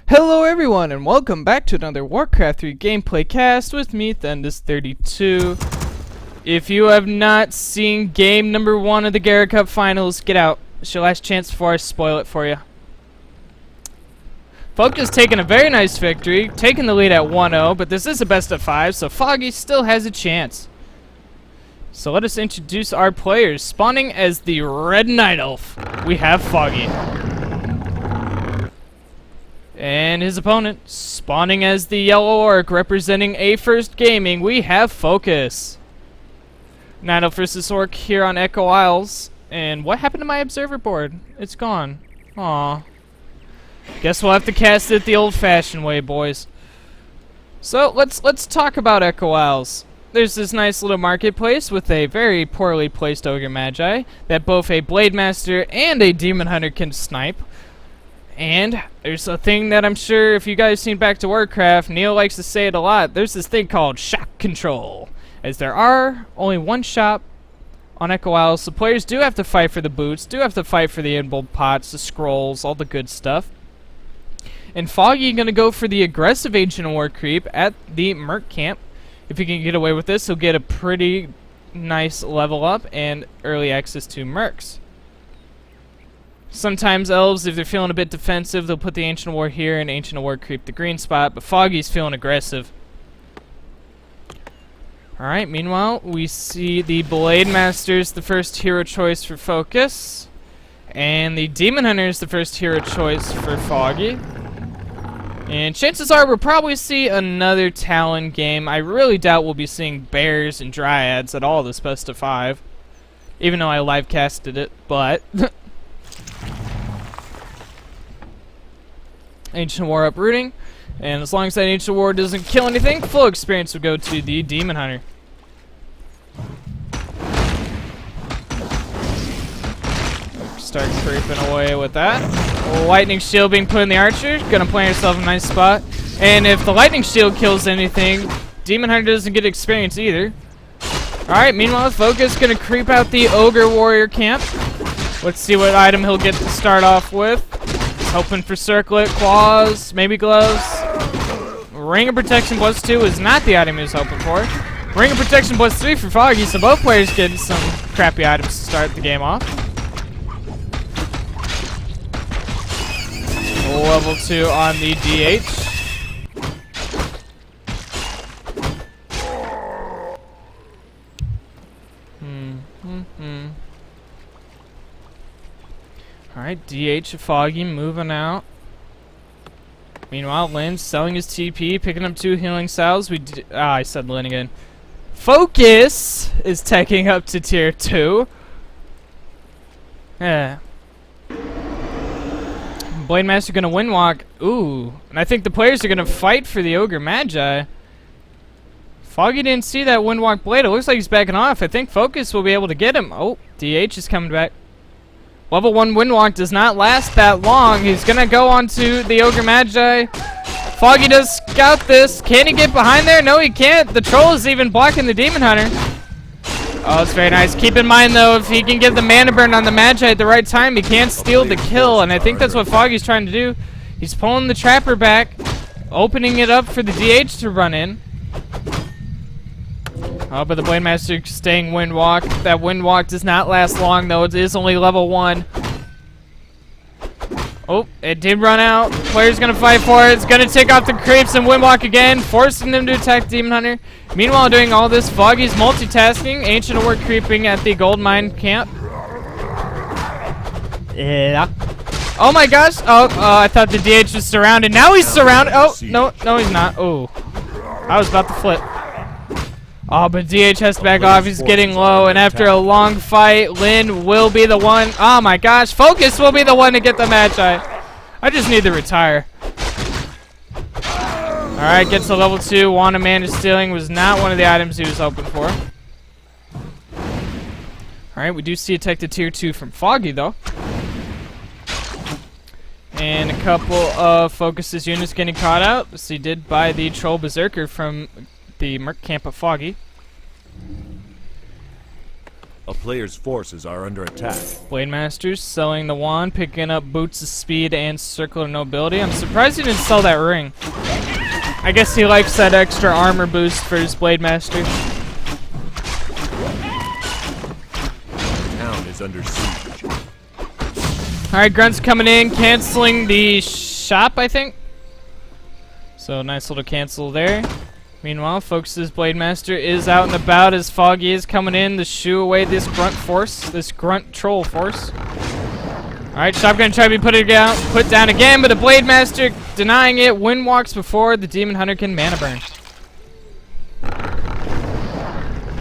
Hello everyone and welcome back to another Warcraft 3 gameplay cast with me, Thendis32. If you have not seen game number 1 of the Gera Cup finals, get out. It's your last chance before I spoil it for you. Foggy has taken a very nice victory, taking the lead at 1-0, but this is a best of 5, so Foggy still has a chance. So let us introduce our players. Spawning as the Red Night Elf, we have Foggy. And his opponent, spawning as the Yellow Orc, representing A-First Gaming, we have Focus. Night Elf versus Orc here on Echo Isles. And what happened to my observer board? It's gone. Aw. Guess we'll have to cast it the old-fashioned way, boys. So let's talk about Echo Isles. There's this nice little marketplace with a very poorly placed Ogre Magi that both a Blade Master and a Demon Hunter can snipe. And there's a thing that I'm sure if you guys seen Back to Warcraft, Neil likes to say it a lot. There's this thing called shop control. As there are only one shop on Echo Isles, so players do have to fight for the boots, do have to fight for the inbold pots, the scrolls, all the good stuff. And Foggy gonna go for the aggressive Ancient War creep at the Merc camp. If he can get away with this, he'll get a pretty nice level up and early access to Mercs. Sometimes elves, if they're feeling a bit defensive, they'll put the Ancient War here and Ancient War creep the green spot, but Foggy's feeling aggressive. Alright, meanwhile, we see the Blade Master's the first hero choice for Focus, and the Demon Hunter's the first hero choice for Foggy. And chances are we'll probably see another Talon game. I really doubt we'll be seeing Bears and Dryads at all this best of 5, even though I live casted it, but... Ancient War uprooting, and as long as that Ancient War doesn't kill anything, full experience will go to the Demon Hunter. Start creeping away with that. Lightning Shield being put in the Archer, gonna plant yourself a nice spot. And if the Lightning Shield kills anything, Demon Hunter doesn't get experience either. Alright, meanwhile, Focus gonna creep out the Ogre Warrior camp. Let's see what item he'll get to start off with. Hoping for Circlet, Claws, maybe Gloves. Ring of Protection +2 is not the item he was hoping for. Ring of Protection +3 for Foggy, so both players get some crappy items to start the game off. Level 2 on the DH. Alright, DH of Foggy moving out. Meanwhile, Lynn's selling his TP, picking up 2 healing salves. I said Lynn again. Focus is taking up to tier 2. Yeah. Blade Master gonna windwalk. Ooh. And I think the players are gonna fight for the Ogre Magi. Foggy didn't see that windwalk blade. It looks like he's backing off. I think Focus will be able to get him. Oh, DH is coming back. Level 1 Windwalk does not last that long. He's gonna go onto the Ogre Magi. Foggy does scout this. Can he get behind there? No, he can't. The Troll is even blocking the Demon Hunter. Oh, it's very nice. Keep in mind, though, if he can get the mana burn on the Magi at the right time, he can't steal the kill, and I think that's what Foggy's trying to do. He's pulling the Trapper back, opening it up for the DH to run in. Oh, but the Blade Master staying Windwalk. That Windwalk does not last long, though. It is only level 1. Oh, it did run out. Player's gonna fight for it. It's gonna take off the creeps and Windwalk again, forcing them to attack Demon Hunter. Meanwhile, doing all this, Foggy's multitasking. Ancient War creeping at the Gold Mine camp. Yeah. Oh my gosh. Oh, I thought the DH was surrounded. Now he's surrounded. Oh, no, he's not. Oh, I was about to flip. Oh, but DH has to back off. He's getting low, and after a long fight, Lynn will be the one. Oh my gosh, Focus will be the one to get the Magi. I just need to retire. Alright, gets to level 2. Wand of Mana Stealing was not one of the items he was hoping for. Alright, we do see a tech to tier 2 from Foggy, though. And a couple of Focus's units getting caught out. As he did by the Troll Berserker from the Merc camp of Foggy. A player's forces are under attack. Blade Master's selling the wand, picking up Boots of Speed and Circle of Nobility. I'm surprised he didn't sell that ring. I guess he likes that extra armor boost for his Blade Master. The town is under siege. Alright, Grunt's coming in, canceling the shop, I think. So, nice little cancel there. Meanwhile, Focus's Blade Master is out and about as Foggy is coming in to shoo away this Grunt force, this Grunt troll force. Alright, Shotgun try to be put down again, but the Blade Master denying it. Wind walks before the Demon Hunter can mana burn.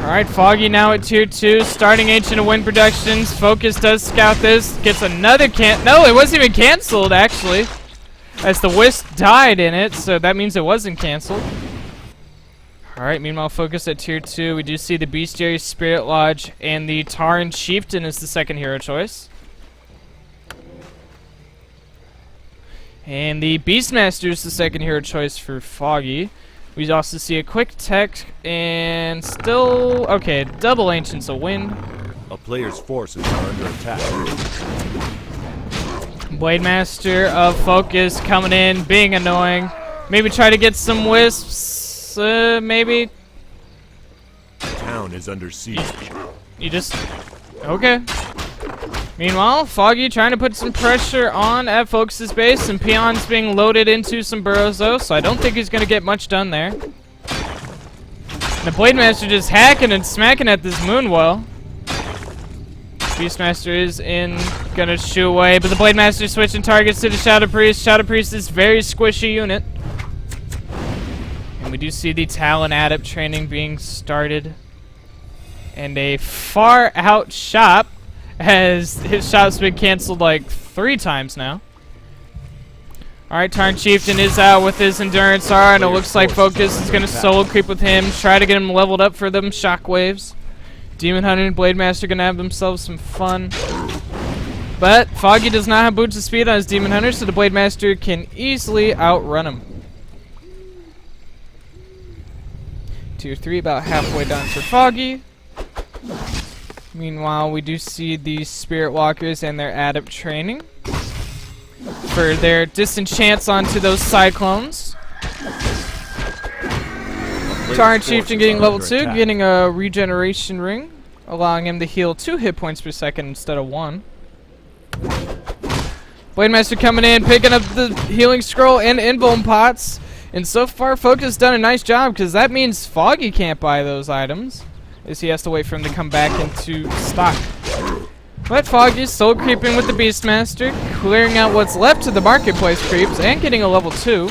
Alright, Foggy now at tier 2, starting Ancient of Wind Productions. Focus does scout this, gets another no, it wasn't even cancelled actually, as the Wisp died in it, so that means it wasn't cancelled. Alright, meanwhile, Focus at tier 2. We do see the Bestiary Spirit Lodge and the Taran Chieftain is the second hero choice. And the Beastmaster is the second hero choice for Foggy. We also see a quick tech and still... okay, double Ancients of Wind. A player's forces are under attack. Blade Master of Focus coming in, being annoying. Maybe try to get some Wisps. Maybe. The town is under siege. You just... okay. Meanwhile, Foggy trying to put some pressure on at Focus's base, and Peon's being loaded into some burrows though, so I don't think he's going to get much done there. And the Blade Master just hacking and smacking at this Moonwell. Beastmaster is gonna shoo away, but the Blade Master switching targets to the Shadow Priest. Shadow Priest is very squishy unit. And we do see the Talon Adept training being started. And a far out shop, as his shop's been cancelled like 3 times now. Alright, Tarn Chieftain is out with his Endurance R, and it looks like Focus is going to solo creep with him, try to get him leveled up for them shockwaves. Demon Hunter and Blade Master going to have themselves some fun. But Foggy does not have Boots of Speed on his Demon Hunter, so the Blade Master can easily outrun him. Tier 3 about halfway done for Foggy. Meanwhile, we do see the Spirit Walkers and their Adept training for their disenchants onto those Cyclones. Taran Chieftain getting level 2, getting a regeneration ring, allowing him to heal 2 hit points per second instead of 1. Blade Master coming in, picking up the healing scroll and invuln pots. And so far, Focus has done a nice job, because that means Foggy can't buy those items, as he has to wait for him to come back into stock. But Foggy's still creeping with the Beastmaster, clearing out what's left of the marketplace creeps, and getting a level 2.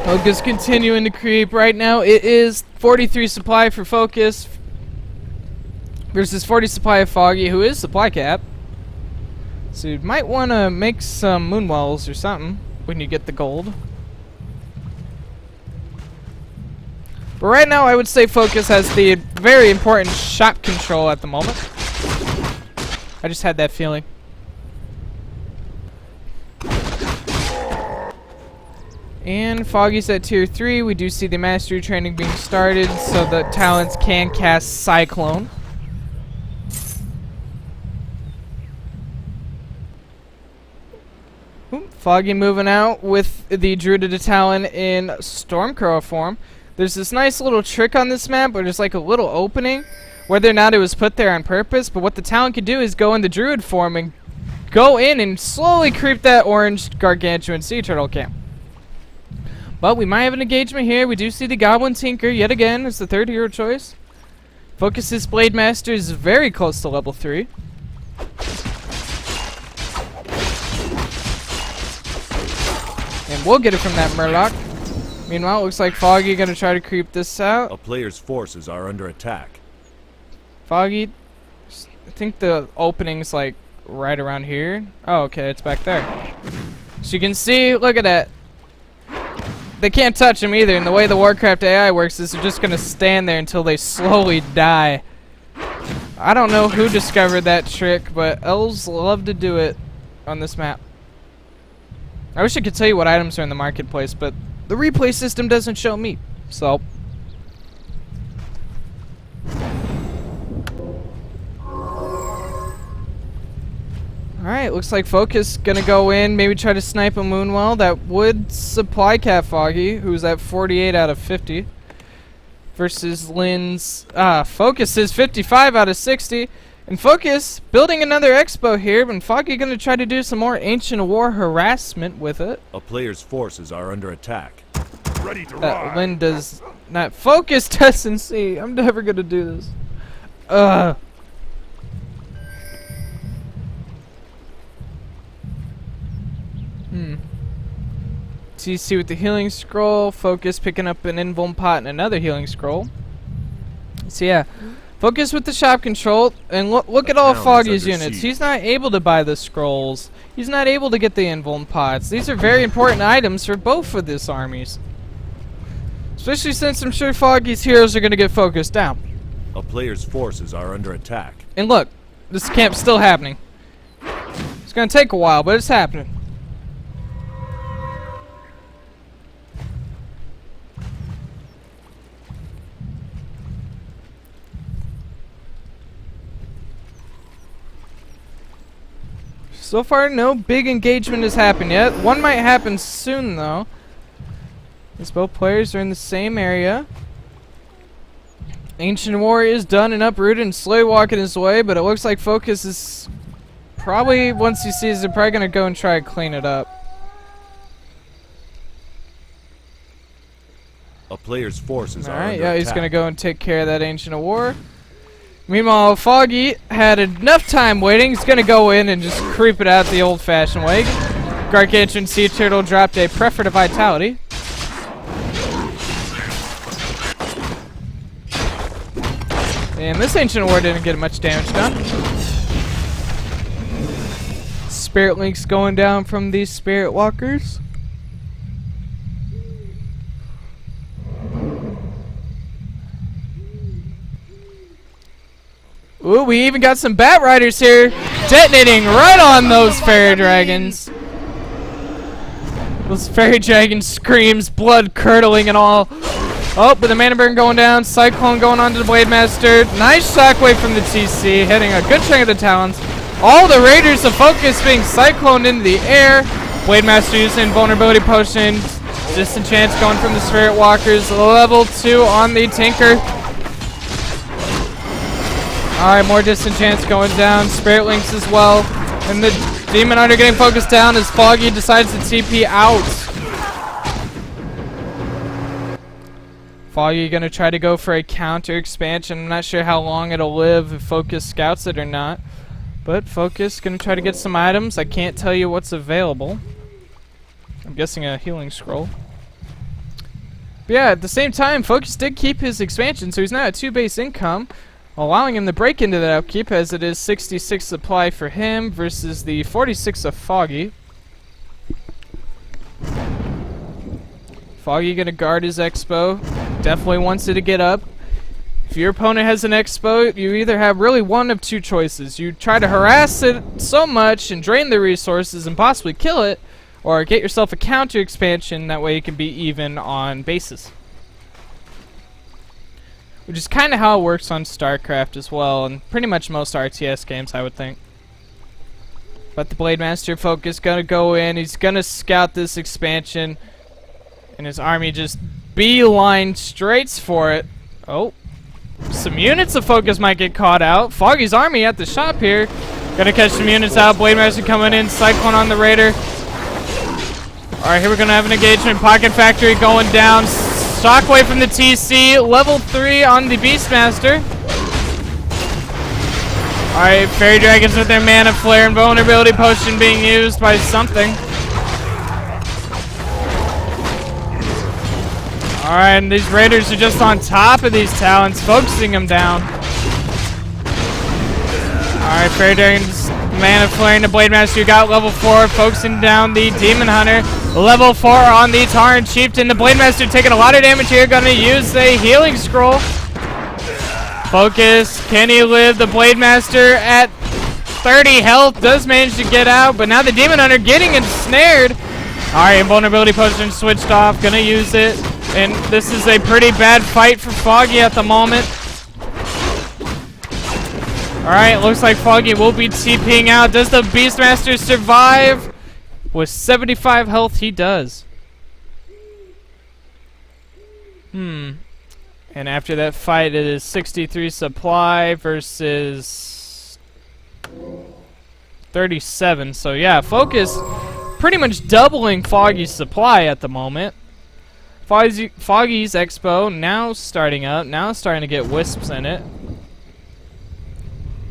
Focus continuing to creep. Right now, it is 43 supply for Focus versus 40 supply of Foggy, who is supply cap. So you might want to make some Moonwells or something when you get the gold. But right now, I would say Focus has the very important shop control at the moment. I just had that feeling. And Foggy's at tier 3. We do see the mastery training being started, so the talents can cast Cyclone. Foggy moving out with the Druid of the Talon in Stormcrow form. There's this nice little trick on this map where there's like a little opening, whether or not it was put there on purpose, but what the Talon can do is go in the Druid form and go in and slowly creep that orange Gargantuan Sea Turtle camp. But we might have an engagement here. We do see the Goblin Tinker yet again as the third hero choice. Focus's Blade Master is very close to level 3. And we'll get it from that Murloc. Meanwhile, it looks like Foggy gonna try to creep this out. A player's forces are under attack. Foggy, I think the opening's like right around here. Oh, okay, it's back there. So you can see, look at that. They can't touch him either, and the way the Warcraft AI works is they're just gonna stand there until they slowly die. I don't know who discovered that trick, but elves love to do it on this map. I wish I could tell you what items are in the marketplace, but the replay system doesn't show me. So. Alright, looks like Focus gonna go in, maybe try to snipe a Moonwell. That would supply Cat Foggy, who's at 48 out of 50. Versus Lynn's, Focus is 55 out of 60. And Focus, building another expo here, and Foggy gonna try to do some more Ancient War harassment with it. A player's forces are under attack. Ready to ride. Lynn does not. Focus doesn't see. I'm never gonna do this. TC with the healing scroll. Focus picking up an invuln pot and another healing scroll. So yeah, Focus with the shop control, and look at all Foggy's units. He's not able to buy the scrolls. He's not able to get the invuln pots. These are very important items for both of these armies. Especially since I'm sure Foggy's heroes are going to get focused down. A player's forces are under attack. And look, this camp's still happening. It's going to take a while, but it's happening. So far, no big engagement has happened yet. One might happen soon, though. As both players are in the same area. Ancient War is done and uprooted and slowly walking his way, but it looks like Focus is probably, once he sees it, probably going to go and try to clean it up. A player's forces are Alright, under yeah, attack. he's going to go and take care of that Ancient War. Meanwhile, Foggy had enough time waiting. He's going to go in and just creep it out the old-fashioned way. Gargantuan Sea Turtle dropped a Prefer to Vitality. And this Ancient War didn't get much damage done. Spirit Links going down from these Spirit Walkers. Ooh, we even got some Bat Riders here, detonating right on those Fairy Dragons. Those Fairy Dragon screams, blood curdling and all. Oh, but the Mana Burn going down, Cyclone going on to the Blade Master. Nice shockwave from the TC, hitting a good chunk of the Talons. All the Raiders of Focus being cycloned into the air. Blade Master using Vulnerability Potion. Disenchant's going from the Spirit Walkers. Level 2 on the Tinker. Alright, more Disenchants going down. Spirit Links as well. And the Demon Hunter getting focused down as Foggy decides to TP out. Foggy gonna try to go for a counter expansion. I'm not sure how long it'll live if Focus scouts it or not. But Focus gonna try to get some items. I can't tell you what's available. I'm guessing a healing scroll. But yeah, at the same time, Focus did keep his expansion, so he's now at 2 base income, allowing him to break into that upkeep, as it is 66 supply for him versus the 46 of Foggy. Foggy gonna guard his expo. Definitely wants it to get up. If your opponent has an expo, you either have really one of two choices. You try to harass it so much and drain the resources and possibly kill it, or get yourself a counter expansion, that way you can be even on bases. Which is kind of how it works on StarCraft as well, and pretty much most RTS games, I would think. But the Blade Master Focus gonna go in, he's gonna scout this expansion, and his army just beeline straight for it. Oh, some units of Focus might get caught out. Foggy's army at the shop here. Gonna catch some units out. Blade Master coming in, Cyclone on the Raider. Alright, here we're gonna have an engagement. Pocket Factory going down. Shockwave from the TC, level 3 on the Beastmaster. Alright, Fairy Dragons with their Mana Flare and Vulnerability Potion being used by something. Alright, and these Raiders are just on top of these Talons, focusing them down. Alright, Fairy Dragons, Mana Flare and the Blade Master, you got level 4, focusing down the Demon Hunter. Level 4 on the Tauren Chieftain. The Blade Master taking a lot of damage here. Gonna use the Healing Scroll. Focus. Can he live? The Blade Master at 30 health does manage to get out, but now the Demon Hunter getting ensnared. Alright, invulnerability potion switched off. Gonna use it. And this is a pretty bad fight for Foggy at the moment. Alright, looks like Foggy will be TPing out. Does the Beastmaster survive? With 75 health, he does. And after that fight, it is 63 supply versus 37. So yeah, Focus pretty much doubling Foggy's supply at the moment. Foggy's Expo now starting up, now starting to get wisps in it.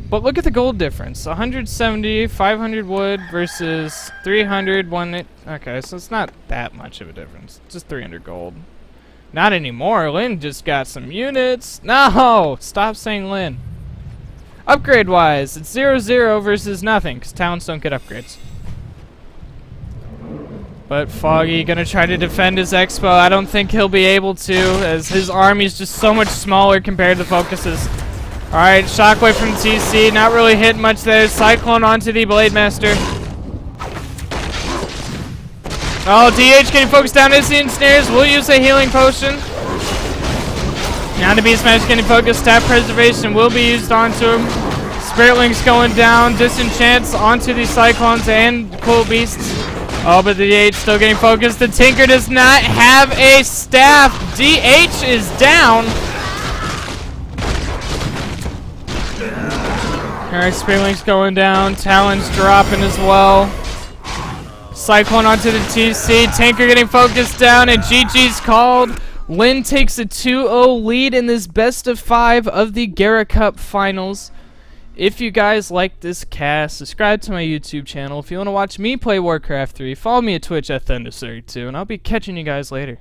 But look at the gold difference. 170, 500 wood versus 300, okay, so it's not that much of a difference. Just 300 gold. Not anymore. Lynn just got some units. No! Stop saying Lynn. Upgrade-wise, it's 0-0 versus nothing, because towns don't get upgrades. But Foggy gonna try to defend his Expo. I don't think he'll be able to, as his army's just so much smaller compared to Focus's. Alright, Shockwave from TC, not really hit much there. Cyclone onto the Blade Master. Oh, DH getting focused down. Is he ensnares? We'll use a healing potion. Now the Beastmaster getting focused. Staff preservation will be used onto him. Spirit Link's going down. Disenchants onto the Cyclones and Cool Beasts. Oh, but the DH still getting focused. The Tinker does not have a staff. DH is down. Alright, Spirit Link's going down. Talon's dropping as well. Cyclone onto the TC. Tinker getting focused down, and GG's called. Lynn takes a 2-0 lead in this best of 5 of the Gera Cup Finals. If you guys like this cast, subscribe to my YouTube channel. If you want to watch me play Warcraft 3, follow me at Twitch at Thunder32, and I'll be catching you guys later.